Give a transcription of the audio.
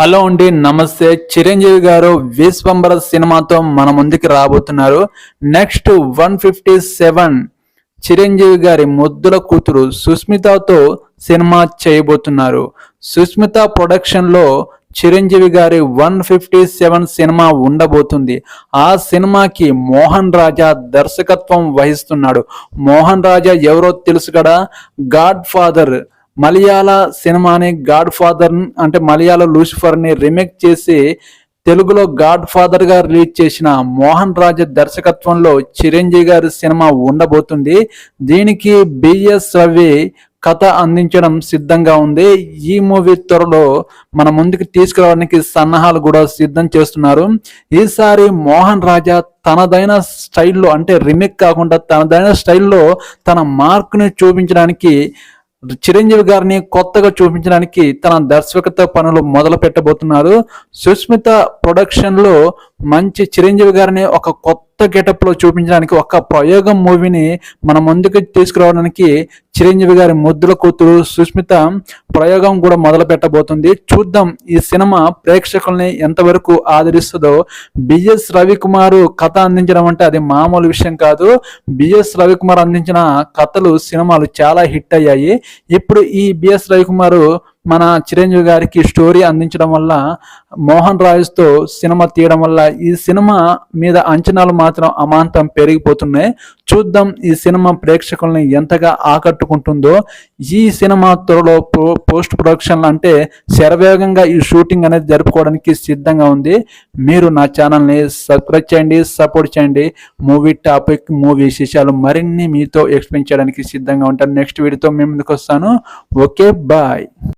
Hello అండి, నమస్తే. చిరంజీవి గారు విశ్వంబర సినిమాతో మన ముందుకు రాబోతున్నారు. నెక్స్ట్ 157 చిరంజీవి గారి ముద్దుల కూతురు సుస్మితతో సినిమా చేయబోతున్నారు. సుస్మిత ప్రొడక్షన్లో చిరంజీవి గారి 157 సినిమా ఉండబోతుంది. ఆ సినిమాకి మోహన్ రాజా దర్శకత్వం వహిస్తున్నాడు. మోహన్ రాజా ఎవరో తెలుసు కదా, గాడ్ ఫాదర్ మలయాళ సినిమాని గాడ్ ఫాదర్ అంటే మలయాళ లూసిఫర్ని రీమేక్ చేసి తెలుగులో గాడ్ ఫాదర్ గా రిలీజ్ చేసిన మోహన్ రాజా దర్శకత్వంలో చిరంజీవి గారి సినిమా ఉండబోతుంది. దీనికి బిఎస్ రవి కథ అందించడం సిద్ధంగా ఉంది. ఈ మూవీ త్వరలో మన ముందుకు తీసుకురావడానికి సన్నాహాలు కూడా సిద్ధం చేస్తున్నారు. ఈసారి మోహన్ రాజా తనదైన స్టైల్లో, అంటే రీమేక్ కాకుండా తనదైన స్టైల్లో తన మార్క్ని చూపించడానికి, చిరంజీవి గారిని కొత్తగా చూపించడానికి తన దర్శకత్వ పనులు మొదలు పెట్టబోతున్నారు. సుస్మిత ప్రొడక్షన్ లో మంచి చిరంజీవి గారిని ఒక కొత్త గెటప్ లో చూపించడానికి ఒక ప్రయోగం మూవీని మన ముందుకు తీసుకురావడానికి చిరంజీవి గారి ముద్దుల కూతురు సుస్మిత ప్రయోగం కూడా మొదలు పెట్టబోతుంది. చూద్దాం ఈ సినిమా ప్రేక్షకుల్ని ఎంతవరకు ఆదరిస్తుందో. బిఎస్ రవికుమార్ కథ అందించడం అంటే అది మామూలు విషయం కాదు. బిఎస్ రవికుమార్ అందించిన కథలు, సినిమాలు చాలా హిట్ అయ్యాయి. ఇప్పుడు ఈ బిఎస్ రవికుమార్ మన చిరంజీవి గారికి స్టోరీ అందించడం వల్ల, మోహన్ రాజ్తో సినిమా తీయడం వల్ల ఈ సినిమా మీద అంచనాలు మాత్రం అమాంతం పెరిగిపోతున్నాయి. చూద్దాం ఈ సినిమా ప్రేక్షకుల్ని ఎంతగా ఆకట్టుకుంటుందో. ఈ సినిమా త్వరలో పోస్ట్ ప్రొడక్షన్ అంటే శరవేగంగా ఈ షూటింగ్ అనేది జరుపుకోవడానికి సిద్ధంగా ఉంది. మీరు నా ఛానల్ని సబ్స్క్రైబ్ చేయండి, సపోర్ట్ చేయండి. మూవీ టాపిక్, మూవీ విశేషాలు మరిన్ని మీతో ఎక్స్ప్లెయిన్ చేయడానికి సిద్ధంగా ఉంటాను. నెక్స్ట్ వీడియోతో మేము ముందుకు వస్తాను. Okay, bye.